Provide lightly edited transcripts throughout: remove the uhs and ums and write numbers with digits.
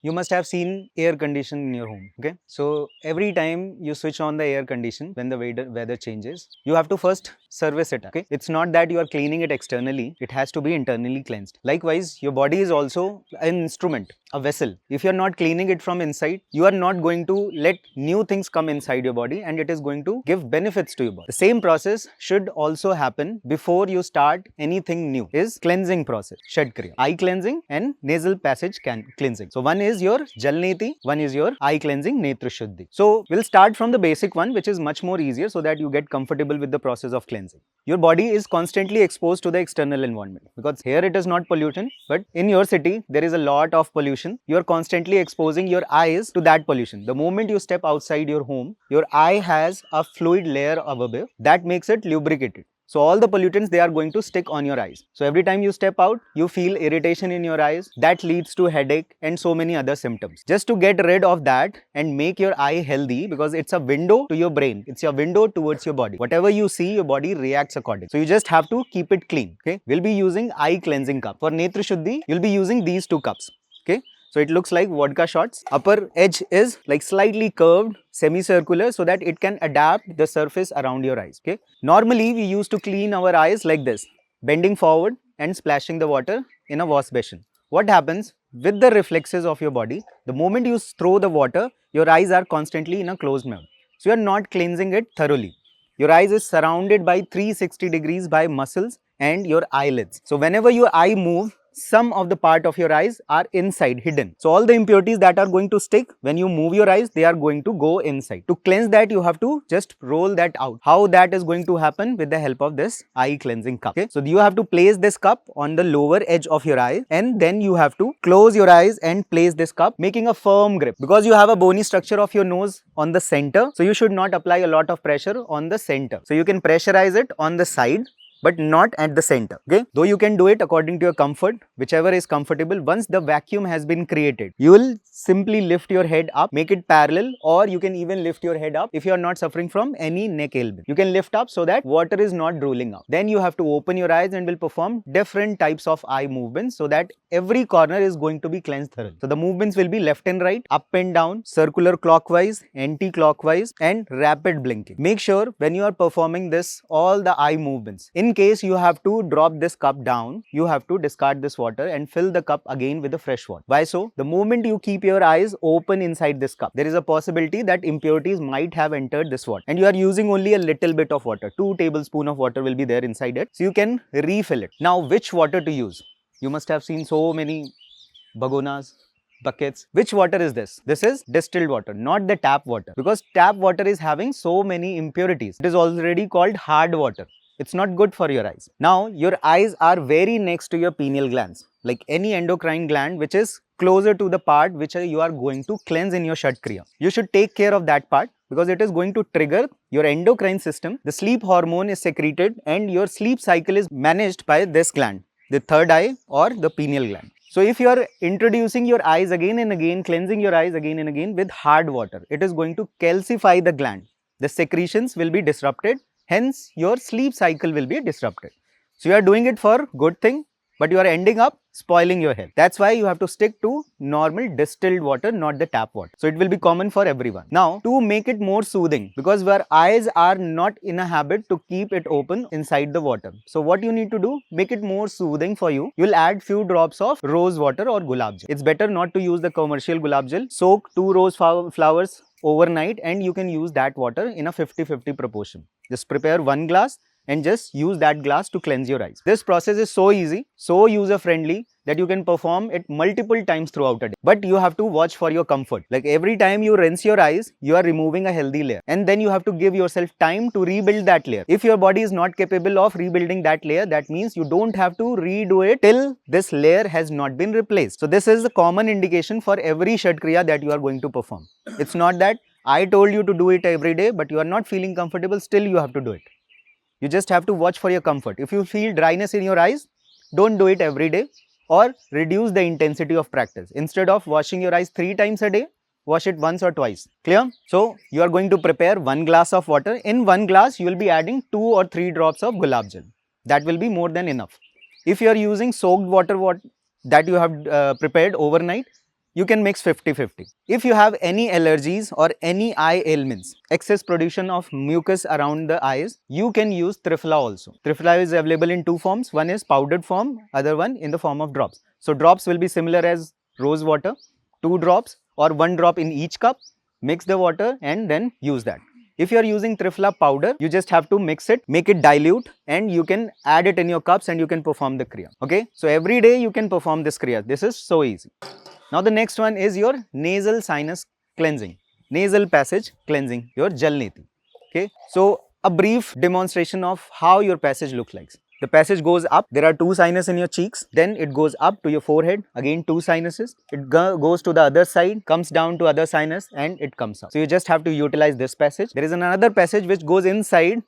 You must have seen air condition in your home. Okay, so every time you switch on the air condition when the weather changes, you have to first service it. Okay, it's not that you are cleaning it externally, it has to be internally cleansed. Likewise, your body is also an instrument, a vessel. If you are not cleaning it from inside, you are not going to let new things come inside your body, and it is going to give benefits to your body. The same process should also happen before you start anything new, is cleansing process, Shatkriyas, eye cleansing and nasal passage cleansing. So one is your Jal Neti, one is your eye cleansing, Netra Shuddhi. So we'll start from the basic one, which is much more easier, so that you get comfortable with the process of cleansing. Your body is constantly exposed to the external environment, because here it is not pollution, but in your city there is a lot of pollution. You are constantly exposing your eyes to that pollution. The moment you step outside your home, your eye has a fluid layer above it that makes it lubricated. So all the pollutants, they are going to stick on your eyes. So every time you step out, you feel irritation in your eyes. That leads to headache and so many other symptoms. Just to get rid of that and make your eye healthy, because it's a window to your brain. It's your window towards your body. Whatever you see, your body reacts accordingly. So you just have to keep it clean. Okay. We'll be using eye cleansing cup. For Netra Shuddhi, you'll be using these two cups. Okay. So it looks like vodka shots. Upper edge is like slightly curved, semicircular, so that it can adapt the surface around your eyes. Okay. Normally we used to clean our eyes like this, bending forward and splashing the water in a wash basin. What happens with the reflexes of your body? The moment you throw the water, your eyes are constantly in a closed mode. So you are not cleansing it thoroughly. Your eyes is surrounded by 360 degrees by muscles and your eyelids. So whenever your eye moves, some of the part of your eyes are inside, hidden. So all the impurities that are going to stick when you move your eyes, they are going to go inside. To cleanse that, you have to just roll that out. How that is going to happen? With the help of this eye cleansing cup. Okay? So you have to place this cup on the lower edge of your eye, and then you have to close your eyes and place this cup, making a firm grip. Because you have a bony structure of your nose on the center, so you should not apply a lot of pressure on the center. So you can pressurize it on the side, but not at the center. Okay, though you can do it according to your comfort, whichever is comfortable. Once the vacuum has been created, you will simply lift your head up, make it parallel, or you can even lift your head up if you are not suffering from any neck ailment. You can lift up so that water is not drooling out. Then you have to open your eyes and will perform different types of eye movements, so that every corner is going to be cleansed thoroughly. So the movements will be left and right, up and down, circular clockwise, anti-clockwise, and rapid blinking. Make sure when you are performing this, all the eye movements, in case you have to drop this cup down, you have to discard this water and fill the cup again with the fresh water. Why so? The moment you keep your eyes open inside this cup, there is a possibility that impurities might have entered this water, and you are using only a little bit of water. 2 tablespoons of water will be there inside it, so you can refill it. Now, which water to use? You must have seen so many bagonas, buckets. Which water is this? This is distilled water, not the tap water, because tap water is having so many impurities. It is already called hard water. It's not good for your eyes. Now, your eyes are very next to your pineal glands, like any endocrine gland which is closer to the part which you are going to cleanse in your Shatkriyas. You should take care of that part, because it is going to trigger your endocrine system. The sleep hormone is secreted and your sleep cycle is managed by this gland, the third eye or the pineal gland. So if you are introducing your eyes again and again, cleansing your eyes again and again with hard water, it is going to calcify the gland. The secretions will be disrupted. Hence, your sleep cycle will be disrupted. So you are doing it for good thing, but you are ending up spoiling your health. That's why you have to stick to normal distilled water, not the tap water. So it will be common for everyone. Now, to make it more soothing, because our eyes are not in a habit to keep it open inside the water. So what you need to do, make it more soothing for you. You will add few drops of rose water or gulab gel. It's better not to use the commercial gulab gel. Soak 2 rose flowers overnight, and you can use that water in a 50-50 proportion. Just prepare 1 glass and just use that glass to cleanse your eyes. This process is so easy, so user friendly, that you can perform it multiple times throughout a day. But you have to watch for your comfort. Like every time you rinse your eyes, you are removing a healthy layer, and then you have to give yourself time to rebuild that layer. If your body is not capable of rebuilding that layer, that means you don't have to redo it till this layer has not been replaced. So this is a common indication for every Shatkriya that you are going to perform. It's not that I told you to do it every day, but you are not feeling comfortable, still you have to do it. You just have to watch for your comfort. If you feel dryness in your eyes, don't do it every day, or reduce the intensity of practice. Instead of washing your eyes 3 times a day, wash it once or twice. Clear? So you are going to prepare 1 glass of water. In 1 glass, you will be adding 2 or 3 drops of gulab gel. That will be more than enough. If you are using soaked water that you have prepared overnight, you can mix 50-50. If you have any allergies or any eye ailments, excess production of mucus around the eyes, you can use Triphala also. Triphala is available in two forms. One is powdered form, other one in the form of drops. So drops will be similar as rose water, 2 drops or 1 drop in each cup. Mix the water and then use that. If you are using Triphala powder, you just have to mix it, make it dilute, and you can add it in your cups and you can perform the Kriya. Okay, so every day you can perform this Kriya. This is so easy. Now the next one is your nasal sinus cleansing, nasal passage cleansing, your Jal Neti. Okay, so a brief demonstration of how your passage looks like. The passage goes up, there are 2 sinuses in your cheeks, then it goes up to your forehead, again 2 sinuses, it goes to the other side, comes down to other sinus and it comes out. So you just have to utilize this passage. There is another passage which goes inside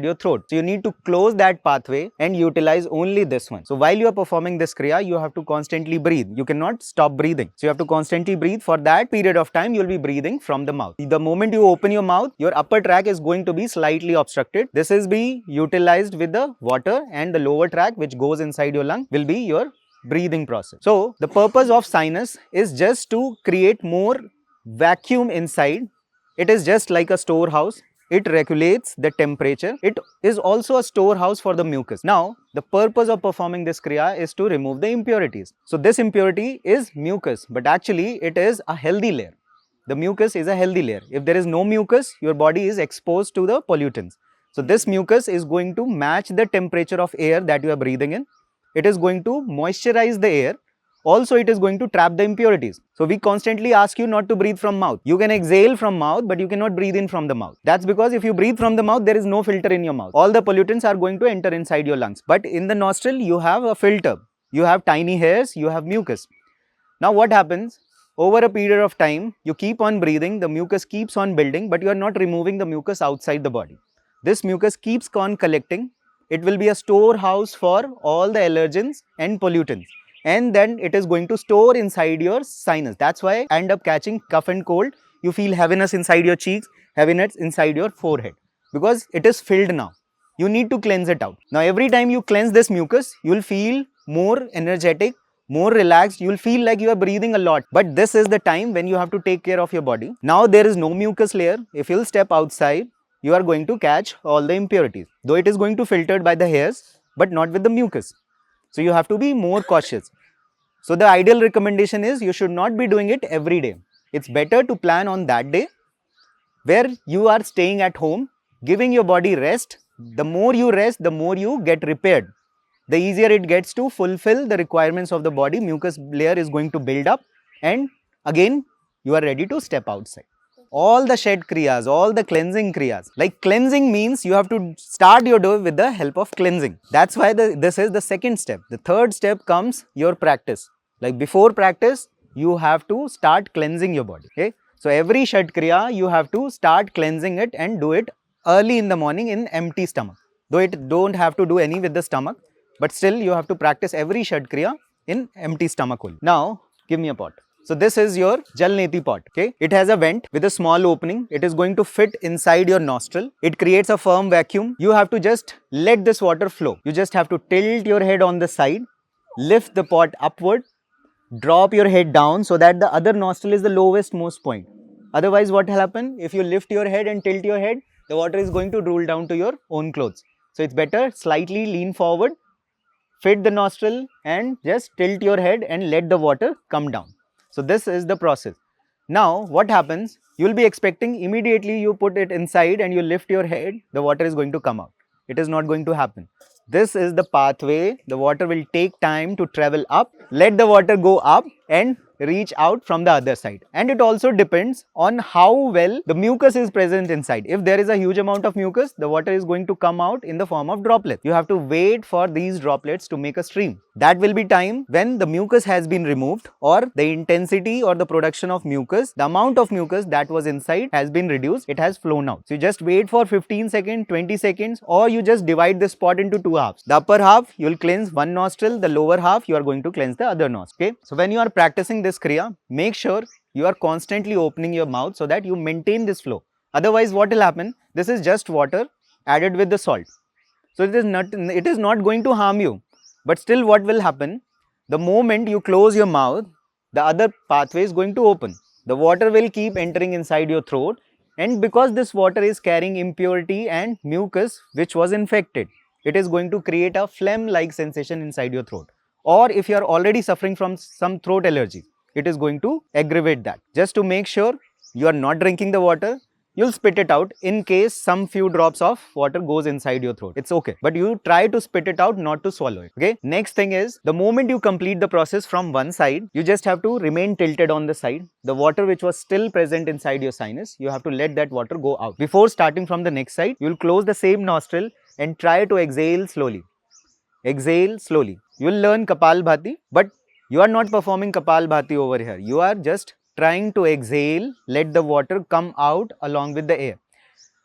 your throat. So you need to close that pathway and utilize only this one. So while you are performing this Kriya, you have to constantly breathe. You cannot stop breathing. So you have to constantly breathe. For that period of time, you will be breathing from the mouth. The moment you open your mouth, your upper tract is going to be slightly obstructed. This is be utilized with the water, and the lower tract which goes inside your lung will be your breathing process. So the purpose of sinus is just to create more vacuum inside. It is just like a storehouse. It regulates the temperature. It is also a storehouse for the mucus. Now, the purpose of performing this Kriya is to remove the impurities. So this impurity is mucus, but actually it is a healthy layer. The mucus is a healthy layer. If there is no mucus, your body is exposed to the pollutants. So this mucus is going to match the temperature of air that you are breathing in. It is going to moisturize the air. Also, it is going to trap the impurities. So we constantly ask you not to breathe from mouth. You can exhale from mouth, but you cannot breathe in from the mouth. That's because if you breathe from the mouth, there is no filter in your mouth. All the pollutants are going to enter inside your lungs. But in the nostril, you have a filter. You have tiny hairs, you have mucus. Now what happens? Over a period of time, you keep on breathing, the mucus keeps on building, but you are not removing the mucus outside the body. This mucus keeps on collecting. It will be a storehouse for all the allergens and pollutants. And then it is going to store inside your sinus. That's why end up catching cough and cold. You feel heaviness inside your cheeks, heaviness inside your forehead, because it is filled now. You need to cleanse it out. Now every time you cleanse this mucus, you will feel more energetic, more relaxed. You will feel like you are breathing a lot. But this is the time when you have to take care of your body. Now there is no mucus layer. If you will step outside, you are going to catch all the impurities. Though it is going to filtered by the hairs, but not with the mucus. So you have to be more cautious. So the ideal recommendation is you should not be doing it every day. It's better to plan on that day where you are staying at home, giving your body rest. The more you rest, the more you get repaired. The easier it gets to fulfill the requirements of the body. Mucus layer is going to build up, and again you are ready to step outside. All the Shatkriyas, all the cleansing Kriyas. Like cleansing means you have to start your day with the help of cleansing. That's why this is the second step. The third step comes your practice. Like before practice, you have to start cleansing your body. Okay? So every Shatkriya, you have to start cleansing it and do it early in the morning in empty stomach. Though it don't have to do any with the stomach, but still you have to practice every Shatkriya in empty stomach only. Now, give me a pot. So this is your Jal Neti pot. Okay, it has a vent with a small opening. It is going to fit inside your nostril. It creates a firm vacuum. You have to just let this water flow. You just have to tilt your head on the side, lift the pot upward, drop your head down so that the other nostril is the lowest most point. Otherwise, what will happen? If you lift your head and tilt your head, the water is going to drool down to your own clothes. So it's better slightly lean forward, fit the nostril and just tilt your head and let the water come down. So this is the process. Now what happens? You will be expecting immediately you put it inside and you lift your head, the water is going to come out. It is not going to happen. This is the pathway. The water will take time to travel up. Let the water go up and reach out from the other side. And it also depends on how well the mucus is present inside. If there is a huge amount of mucus, the water is going to come out in the form of droplets. You have to wait for these droplets to make a stream. That will be time when the mucus has been removed, or the intensity or the production of mucus, the amount of mucus that was inside has been reduced. It has flown out. So you just wait for 15 seconds, 20 seconds, or you just divide this pot into two halves. The upper half you will cleanse one nostril, the lower half you are going to cleanse the other nostril. Okay? So when you are practicing this Kriya, make sure you are constantly opening your mouth so that you maintain this flow. Otherwise, what will happen? This is just water added with the salt. So it is not going to harm you. But still, what will happen? The moment you close your mouth, the other pathway is going to open. The water will keep entering inside your throat, and because this water is carrying impurity and mucus which was infected, it is going to create a phlegm like sensation inside your throat. Or if you are already suffering from some throat allergy, it is going to aggravate that. Just to make sure you are not drinking the water, you'll spit it out in case some few drops of water goes inside your throat. It's okay, but you try to spit it out, not to swallow it. Okay. Next thing is, the moment you complete the process from one side, you just have to remain tilted on the side. The water which was still present inside your sinus, you have to let that water go out. Before starting from the next side, you'll close the same nostril and try to exhale slowly. Exhale slowly. You will learn Kapalbhati, but you are not performing Kapalbhati over here. You are just trying to exhale, let the water come out along with the air.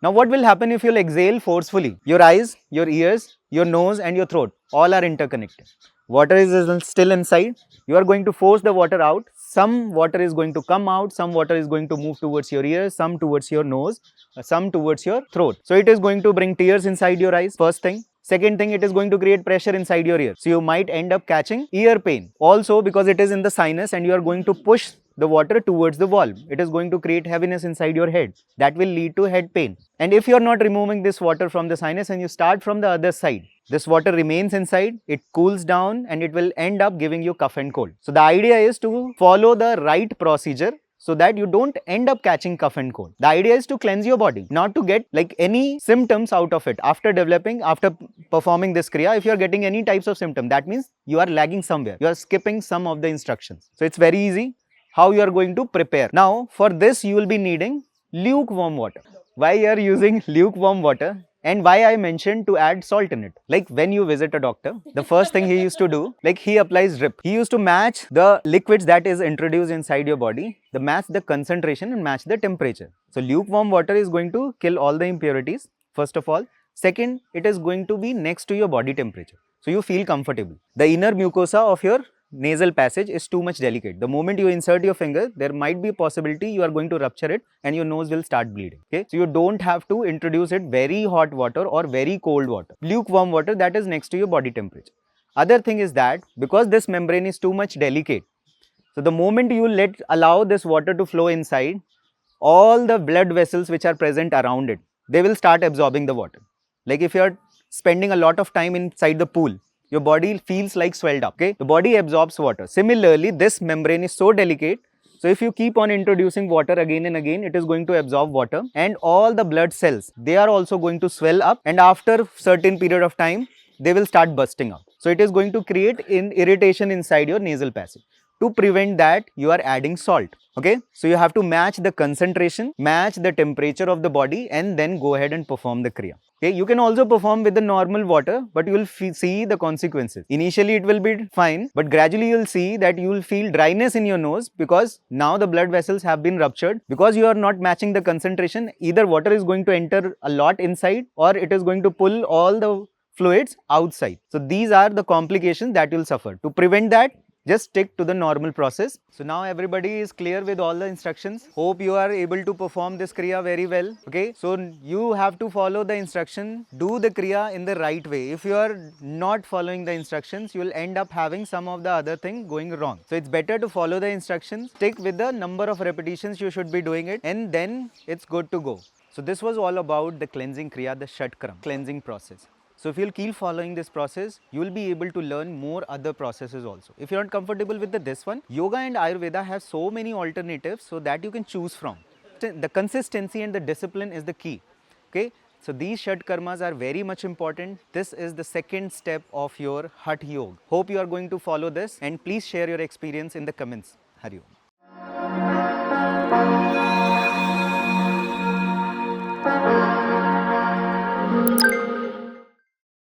Now what will happen if you exhale forcefully? Your eyes, your ears, your nose and your throat all are interconnected. Water is still inside. You are going to force the water out. Some water is going to come out, some water is going to move towards your ears, some towards your nose, some towards your throat. So it is going to bring tears inside your eyes, first thing. Second thing, it is going to create pressure inside your ear. So you might end up catching ear pain. Also, because it is in the sinus and you are going to push the water towards the valve, it is going to create heaviness inside your head. That will lead to head pain. And if you are not removing this water from the sinus and you start from the other side, this water remains inside, it cools down and it will end up giving you cough and cold. So the idea is to follow the right procedure so that you don't end up catching cough and cold. The idea is to cleanse your body, not to get any symptoms out of it. After performing this kriya, if you are getting any types of symptom, that means you are lagging somewhere. You are skipping some of the instructions. So it's very easy how you are going to prepare. Now for this you will be needing lukewarm water. Why you are using lukewarm water? And why I mentioned to add salt in it. Like when you visit a doctor, the first thing he used to do, he applies drip. He used to match the liquids that is introduced inside your body, match the concentration and match the temperature. So lukewarm water is going to kill all the impurities, first of all. Second, it is going to be next to your body temperature. So you feel comfortable. The inner mucosa of your nasal passage is too much delicate. The moment you insert your finger, there might be a possibility you are going to rupture it and your nose will start bleeding. Okay, so you don't have to introduce it very hot water or very cold water. Lukewarm water that is next to your body temperature. Other thing is that because this membrane is too much delicate, so the moment you allow this water to flow inside, all the blood vessels which are present around it, they will start absorbing the water. Like if you are spending a lot of time inside the pool, your body feels like swelled up. Okay, the body absorbs water. Similarly, this membrane is so delicate, so if you keep on introducing water again and again, it is going to absorb water, and all the blood cells, they are also going to swell up, and after certain period of time, they will start bursting out. So it is going to create irritation inside your nasal passage. To prevent that, you are adding salt. Okay, so you have to match the concentration, match the temperature of the body, and then go ahead and perform the kriya. Okay, you can also perform with the normal water, but you will see the consequences. Initially it will be fine, but gradually you will see that you will feel dryness in your nose because now the blood vessels have been ruptured. Because you are not matching the concentration, either water is going to enter a lot inside or it is going to pull all the fluids outside. So these are the complications that you will suffer. To prevent that, just stick to the normal process. So now everybody is clear with all the instructions. Hope you are able to perform this kriya very well. Okay, so you have to follow the instruction. Do the kriya in the right way. If you are not following the instructions, you will end up having some of the other thing going wrong. So it's better to follow the instructions. Stick with the number of repetitions you should be doing it, and then it's good to go. So this was all about the cleansing kriya, the Shatkarma cleansing process. So if you'll keep following this process, you will be able to learn more other processes also. If you're not comfortable with this one, yoga and Ayurveda have so many alternatives so that you can choose from. The consistency and the discipline is the key. Okay, so these Shatkarmas are very much important. This is the second step of your Hatha Yoga. Hope you are going to follow this, and please share your experience in the comments. Hari Om.